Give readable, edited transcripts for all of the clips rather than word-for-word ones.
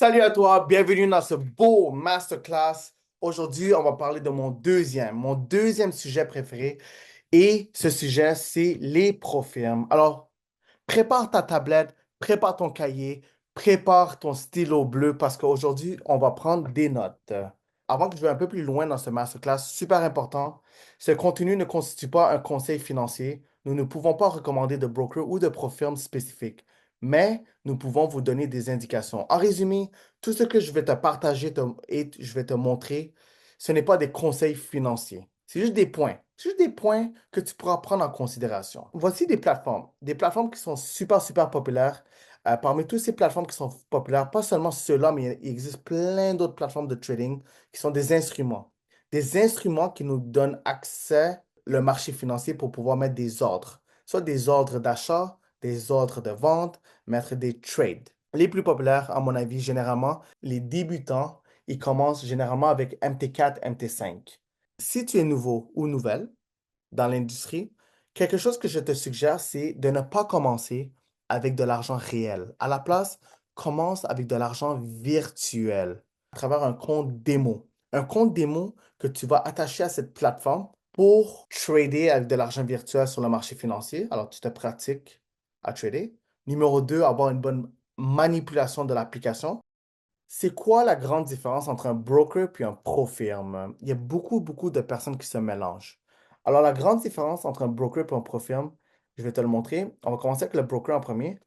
Salut à toi, bienvenue dans ce beau masterclass. Aujourd'hui, on va parler de mon deuxième sujet préféré. Et ce sujet, c'est les profirmes. Alors, prépare ta tablette, prépare ton cahier, prépare ton stylo bleu parce qu'aujourd'hui, on va prendre des notes. Avant que je vais un peu plus loin dans ce masterclass, super important, ce contenu ne constitue pas un conseil financier. Nous ne pouvons pas recommander de broker ou de profirme spécifique, mais nous pouvons vous donner des indications. En résumé, tout ce que je vais te partager et je vais te montrer, ce n'est pas des conseils financiers. C'est juste des points. C'est juste des points que tu pourras prendre en considération. Voici des plateformes qui sont super, super populaires. Parmi toutes ces plateformes qui sont populaires, pas seulement ceux-là, mais il existe plein d'autres plateformes de trading qui sont des instruments. Des instruments qui nous donnent accès au marché financier pour pouvoir mettre des ordres, soit des ordres d'achat, des ordres de vente, mettre des trades. Les plus populaires, à mon avis, généralement, les débutants, ils commencent généralement avec MT4, MT5. Si tu es nouveau ou nouvelle dans l'industrie, quelque chose que je te suggère, c'est de ne pas commencer avec de l'argent réel. À la place, commence avec de l'argent virtuel à travers un compte démo. Un compte démo que tu vas attacher à cette plateforme pour trader avec de l'argent virtuel sur le marché financier. Alors, tu te pratiques à trader. Numéro 2, avoir une bonne manipulation de l'application. C'est quoi la grande différence entre un broker puis un pro-firme? Il y a beaucoup, beaucoup de personnes qui se mélangent. Alors, la grande différence entre un broker et un pro-firme, je vais te le montrer. On va commencer avec le broker en premier.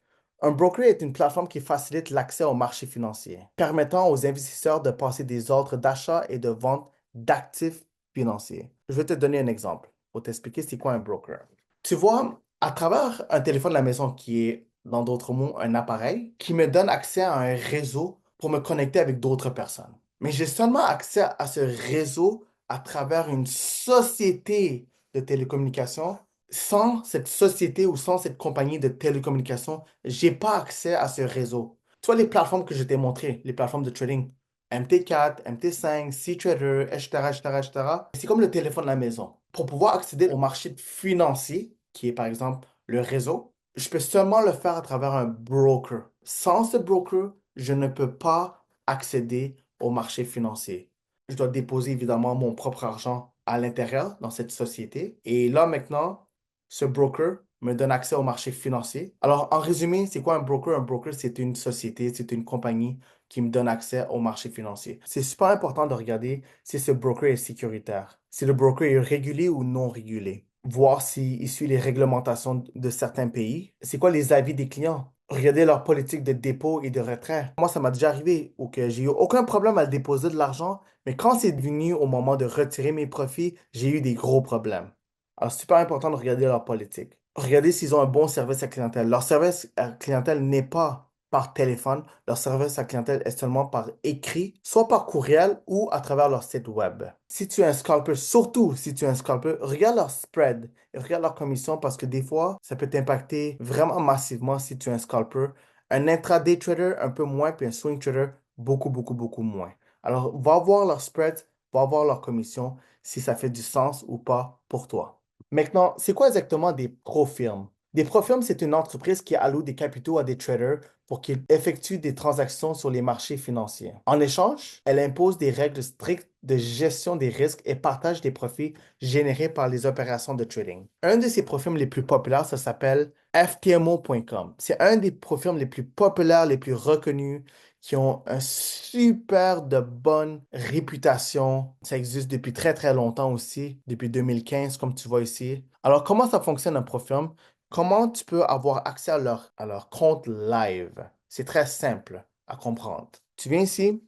Un broker est une plateforme qui facilite l'accès au marché financier, permettant aux investisseurs de passer des ordres d'achat et de vente d'actifs financiers. Je vais te donner un exemple pour t'expliquer c'est quoi un broker. Tu vois, à travers un téléphone de la maison qui est, dans d'autres mots, un appareil qui me donne accès à un réseau pour me connecter avec d'autres personnes. Mais j'ai seulement accès à ce réseau à travers une société de télécommunications. Sans cette société ou sans cette compagnie de télécommunications, j'ai pas accès à ce réseau. Tu vois les plateformes que je t'ai montrées, les plateformes de trading, MT4, MT5, C-Trader, etc., etc., etc. C'est comme le téléphone de la maison. Pour pouvoir accéder au marché financier, qui est par exemple le réseau, je peux seulement le faire à travers un broker. Sans ce broker, je ne peux pas accéder au marché financier. Je dois déposer évidemment mon propre argent à l'intérieur dans cette société. Et là maintenant, ce broker me donne accès au marché financier. Alors, en résumé, c'est quoi un broker? Un broker, c'est une société, c'est une compagnie qui me donne accès au marché financier. C'est super important de regarder si ce broker est sécuritaire, si le broker est régulé ou non régulé, voir s'il suit les réglementations de certains pays. C'est quoi les avis des clients? Regarder leur politique de dépôt et de retrait. Moi, ça m'a déjà arrivé où que j'ai eu aucun problème à déposer de l'argent, mais quand c'est venu au moment de retirer mes profits, j'ai eu des gros problèmes. Alors, c'est super important de regarder leur politique. Regardez s'ils ont un bon service à clientèle. Leur service à clientèle n'est pas par téléphone. Leur service à clientèle est seulement par écrit, soit par courriel ou à travers leur site web. Si tu es un scalper, surtout si tu es un scalper, regarde leur spread et regarde leur commission parce que des fois, ça peut t'impacter vraiment massivement si tu es un scalper. Un intraday trader, un peu moins, puis un swing trader, beaucoup, beaucoup, beaucoup moins. Alors, va voir leur spread, va voir leur commission, si ça fait du sens ou pas pour toi. Maintenant, c'est quoi exactement des profirmes? Des profirmes, c'est une entreprise qui alloue des capitaux à des traders pour qu'ils effectuent des transactions sur les marchés financiers. En échange, elle impose des règles strictes de gestion des risques et partage des profits générés par les opérations de trading. Un de ces profirmes les plus populaires, ça s'appelle ftmo.com. C'est un des profirmes les plus populaires, les plus reconnus, qui ont un super de bonne réputation. Ça existe depuis très très longtemps aussi, depuis 2015 comme tu vois ici. Alors comment ça fonctionne un Profirm? Comment tu peux avoir accès à leur compte live? C'est très simple à comprendre. Tu viens ici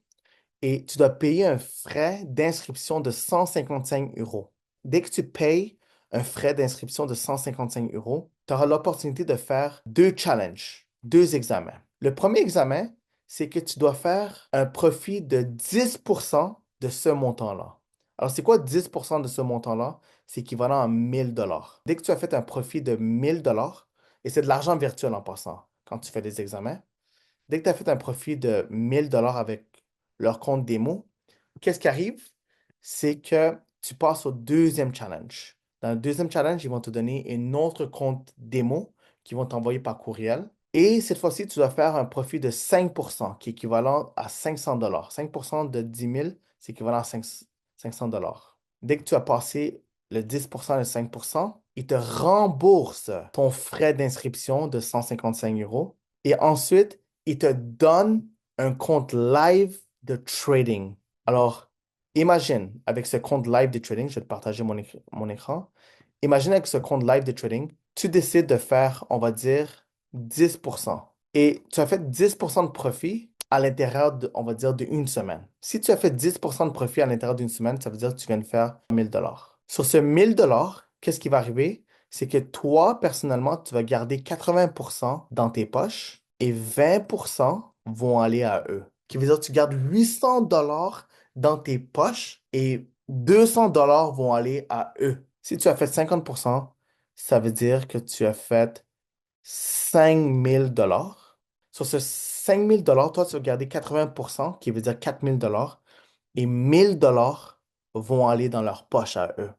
et tu dois payer un frais d'inscription de 155 euros. Dès que tu payes un frais d'inscription de 155 euros, tu auras l'opportunité de faire deux challenges, deux examens. Le premier examen, c'est que tu dois faire un profit de 10% de ce montant-là. Alors, c'est quoi 10% de ce montant-là? C'est équivalent à 1000 dollars. Dès que tu as fait un profit de 1000 dollars, et c'est de l'argent virtuel en passant quand tu fais des examens, dès que tu as fait un profit de 1000 dollars avec leur compte démo, qu'est-ce qui arrive? C'est que tu passes au deuxième challenge. Dans le deuxième challenge, ils vont te donner un autre compte démo qu'ils vont t'envoyer par courriel. Et cette fois-ci, tu dois faire un profit de 5%, qui est équivalent à 500 dollars. 5% de 10 000, c'est équivalent à 500 dollars. Dès que tu as passé le 10% et le 5%, ils te remboursent ton frais d'inscription de 155 €. Et ensuite, ils te donnent un compte live de trading. Alors, imagine, avec ce compte live de trading, je vais te partager mon écran. Imagine avec ce compte live de trading, tu décides de faire, on va dire, 10%. Et tu as fait 10% de profit à l'intérieur de, on va dire, d'une semaine. Si tu as fait 10% de profit à l'intérieur d'une semaine, ça veut dire que tu viens de faire 1000 dollars. Sur ce 1000 dollars, qu'est-ce qui va arriver? C'est que toi, personnellement, tu vas garder 80% dans tes poches et 20% vont aller à eux. Qui veut dire que tu gardes 800 dollars dans tes poches et 200 dollars vont aller à eux. Si tu as fait 50%, ça veut dire que tu as fait 5 000 dollars. Sur ce 5 000 dollars, toi, tu vas garder 80%, qui veut dire 4 000 dollars, et 1 000 dollars vont aller dans leur poche à eux.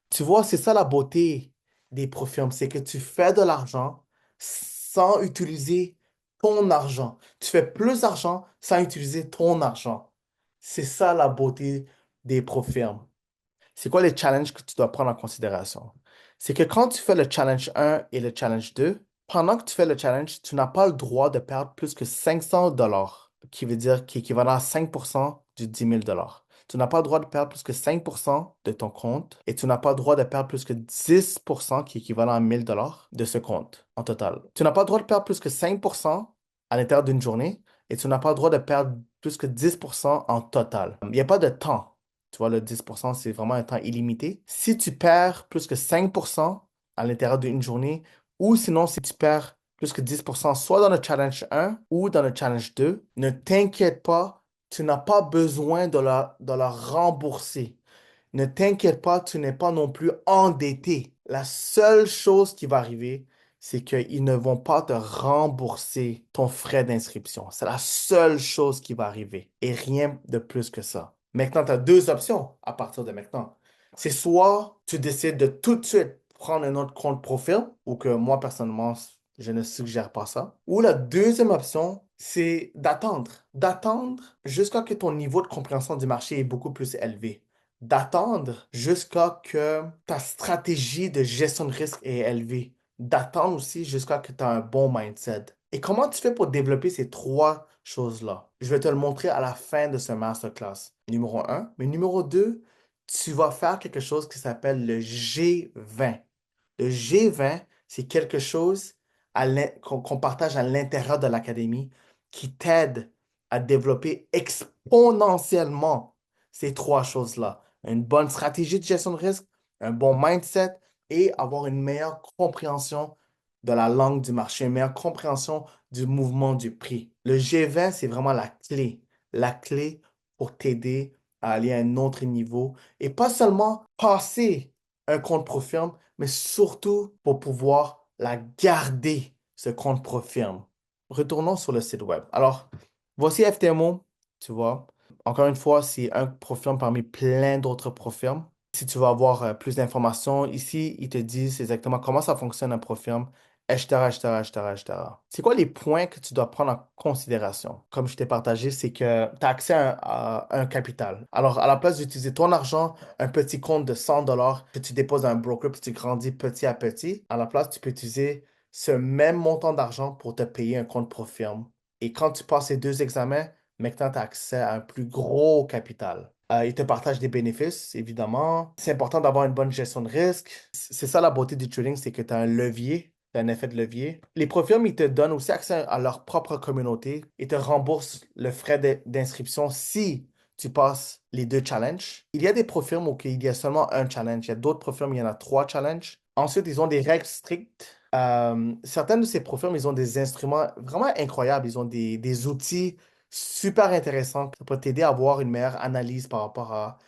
Tu vois, c'est ça la beauté des profirmes, c'est que tu fais de l'argent sans utiliser ton argent. Tu fais plus d'argent sans utiliser ton argent. C'est ça la beauté des profirmes. C'est quoi les challenges que tu dois prendre en considération? C'est que quand tu fais le challenge 1 et le challenge 2, pendant que tu fais le challenge, tu n'as pas le droit de perdre plus que 500 dollars, qui veut dire qui est équivalent à 5% du 10 000 dollars. Tu n'as pas le droit de perdre plus que 5% de ton compte et tu n'as pas le droit de perdre plus que 10%, qui est équivalent à 1000 dollars de ce compte en total. Tu n'as pas le droit de perdre plus que 5% à l'intérieur d'une journée et tu n'as pas le droit de perdre plus que 10% en total. Il n'y a pas de temps. Tu vois, le 10%, c'est vraiment un temps illimité. Si tu perds plus que 5% à l'intérieur d'une journée, ou sinon, si tu perds plus que 10%, soit dans le challenge 1 ou dans le challenge 2, ne t'inquiète pas, tu n'as pas besoin de la rembourser. Ne t'inquiète pas, tu n'es pas non plus endetté. La seule chose qui va arriver, c'est qu'ils ne vont pas te rembourser ton frais d'inscription. C'est la seule chose qui va arriver et rien de plus que ça. Maintenant, tu as deux options à partir de maintenant. C'est soit tu décides de tout de suite prendre un autre compte profil ou que moi, personnellement, je ne suggère pas ça. Ou la deuxième option, c'est d'attendre. D'attendre jusqu'à ce que ton niveau de compréhension du marché est beaucoup plus élevé, d'attendre jusqu'à que ta stratégie de gestion de risque est élevée, d'attendre aussi jusqu'à ce que tu as un bon mindset. Et comment tu fais pour développer ces trois choses-là? Je vais te le montrer à la fin de ce masterclass. Numéro un. Mais numéro 2, tu vas faire quelque chose qui s'appelle le G20. Le G20, c'est quelque chose qu'on partage à l'intérieur de l'académie qui t'aide à développer exponentiellement ces trois choses-là. Une bonne stratégie de gestion de risque, un bon mindset et avoir une meilleure compréhension de la langue du marché, une meilleure compréhension du mouvement du prix. Le G20, c'est vraiment la clé pour t'aider à aller à un autre niveau et pas seulement passer un compte Profirme, mais surtout pour pouvoir la garder, ce compte Profirme. Retournons sur le site web. Alors, voici FTMO, tu vois. Encore une fois, c'est un Profirme parmi plein d'autres Profirmes. Si tu veux avoir plus d'informations, ici, ils te disent exactement comment ça fonctionne un Profirme, etc., etc., etc., etc. C'est quoi les points que tu dois prendre en considération? Comme je t'ai partagé, c'est que tu as accès à un capital. Alors, à la place d'utiliser ton argent, un petit compte de 100 dollars que tu déposes dans un broker puis tu grandis petit à petit, à la place, tu peux utiliser ce même montant d'argent pour te payer un compte Profirme. Et quand tu passes ces deux examens, maintenant, tu as accès à un plus gros capital. Ils te partagent des bénéfices, évidemment. C'est important d'avoir une bonne gestion de risque. C'est ça la beauté du trading, c'est que tu as un levier, tu as un effet de levier. Les profils, ils te donnent aussi accès à leur propre communauté. Ils te remboursent le frais d'inscription si tu passes les deux challenges. Il y a des profils où il y a seulement un challenge. Il y a d'autres profils où il y en a trois challenges. Ensuite, ils ont des règles strictes. Certains de ces profils, ils ont des instruments vraiment incroyables. Ils ont des outils super intéressant qui peut t'aider à avoir une meilleure analyse par rapport à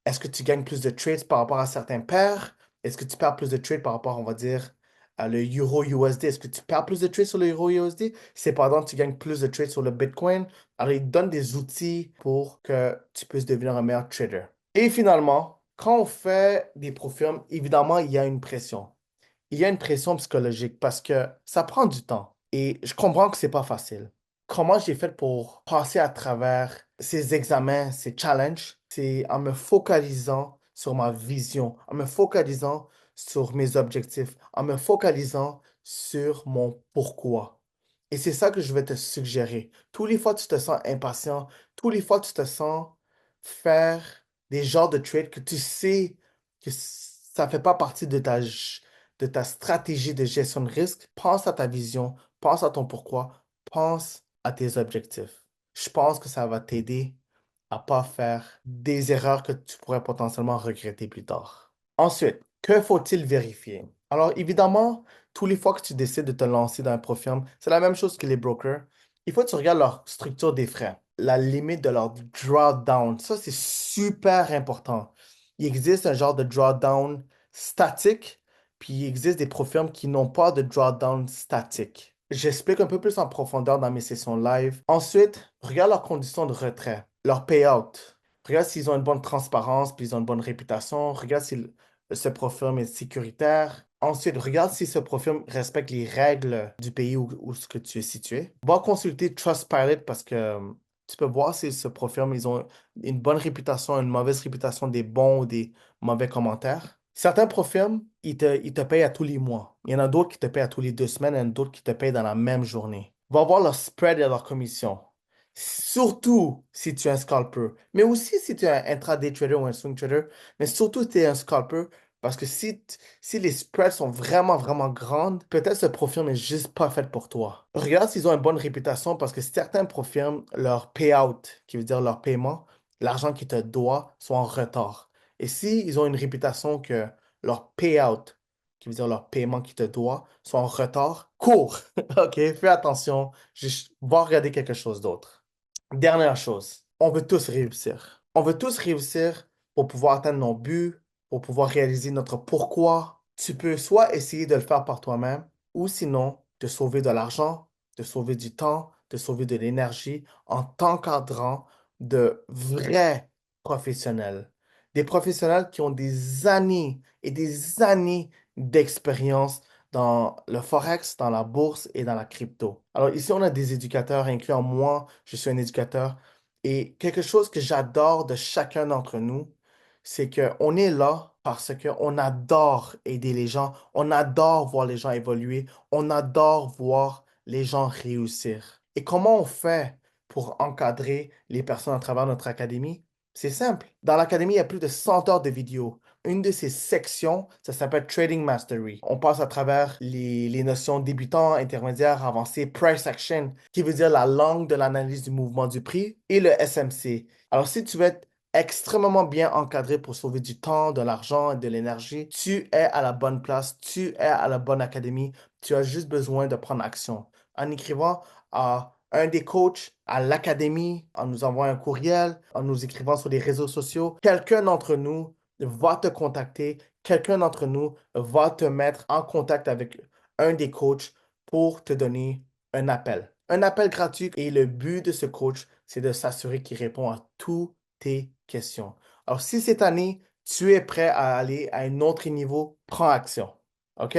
est-ce que tu gagnes plus de trades par rapport à certains pairs? Est-ce que tu perds plus de trades par rapport, on va dire, à le euro USD? Est-ce que tu perds plus de trades sur le euro USD? C'est pendant que tu gagnes plus de trades sur le Bitcoin. Alors, ils te donnent des outils pour que tu puisses devenir un meilleur trader. Et finalement, quand on fait des profils, évidemment, il y a une pression. Il y a une pression psychologique parce que ça prend du temps. Et je comprends que c'est pas facile. Comment j'ai fait pour passer à travers ces examens, ces challenges? C'est en me focalisant sur ma vision, en me focalisant sur mes objectifs, en me focalisant sur mon pourquoi. Et c'est ça que je vais te suggérer. Tous les fois que tu te sens impatient, tous les fois que tu te sens faire des genres de trades que tu sais que ça ne fait pas partie de ta stratégie de gestion de risque, pense à ta vision, pense à ton pourquoi, pense à tes objectifs. Je pense que ça va t'aider à pas faire des erreurs que tu pourrais potentiellement regretter plus tard. Ensuite, que faut-il vérifier? Alors, évidemment, tous les fois que tu décides de te lancer dans un profil, c'est la même chose que les brokers. Il faut que tu regardes leur structure des frais, la limite de leur drawdown. Ça, c'est super important. Il existe un genre de drawdown statique, puis il existe des profils qui n'ont pas de drawdown statique. J'explique un peu plus en profondeur dans mes sessions live. Ensuite, regarde leurs conditions de retrait, leur payout. Regarde s'ils ont une bonne transparence, puis ils ont une bonne réputation. Regarde si ce profil est sécuritaire. Ensuite, regarde si ce profil respecte les règles du pays où ce que tu es situé. Va consulter Trustpilot parce que tu peux voir si ce profil, ils ont une bonne réputation, une mauvaise réputation, des bons ou des mauvais commentaires. Certains profils, ils te payent à tous les mois. Il y en a d'autres qui te payent à tous les 2 semaines, il y en a d'autres qui te payent dans la même journée. Va voir leur spread et leur commission. Surtout si tu es un scalper, mais aussi si tu es un intraday trader ou un swing trader, mais surtout si tu es un scalper, parce que si les spreads sont vraiment, vraiment grandes, peut-être ce profil n'est juste pas fait pour toi. Regarde s'ils ont une bonne réputation, parce que certains profils, leur payout, qui veut dire leur paiement, l'argent qu'ils te doivent, sont en retard. Et s'ils ont une réputation que leur payout, qui veut dire leur paiement qui te doit, sont en retard, cours. OK, fais attention, va regarder quelque chose d'autre. Dernière chose, on veut tous réussir. On veut tous réussir pour pouvoir atteindre nos buts, pour pouvoir réaliser notre pourquoi. Tu peux soit essayer de le faire par toi-même, ou sinon te sauver de l'argent, te sauver du temps, te sauver de l'énergie en t'encadrant de vrais professionnels. Des professionnels qui ont des années et des années d'expérience dans le forex, dans la bourse et dans la crypto. Alors ici, on a des éducateurs, incluant moi, je suis un éducateur. Et quelque chose que j'adore de chacun d'entre nous, c'est qu'on est là parce qu'on adore aider les gens, on adore voir les gens évoluer, on adore voir les gens réussir. Et comment on fait pour encadrer les personnes à travers notre académie? C'est simple. Dans l'académie, il y a plus de 100 heures de vidéos. Une de ces sections, ça s'appelle Trading Mastery. On passe à travers les notions débutants, intermédiaires, avancés, price action, qui veut dire la langue de l'analyse du mouvement du prix, et le SMC. Alors, si tu veux être extrêmement bien encadré pour sauver du temps, de l'argent et de l'énergie, tu es à la bonne place, tu es à la bonne académie, tu as juste besoin de prendre action. En écrivant à un des coachs, à l'académie, en nous envoyant un courriel, en nous écrivant sur les réseaux sociaux, quelqu'un d'entre nous va te contacter, quelqu'un d'entre nous va te mettre en contact avec un des coachs pour te donner un appel. Un appel gratuit et le but de ce coach, c'est de s'assurer qu'il répond à toutes tes questions. Alors, si cette année, tu es prêt à aller à un autre niveau, prends action. OK?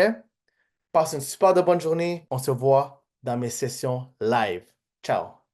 Passe une super de bonne journée. On se voit dans mes sessions live. Ciao.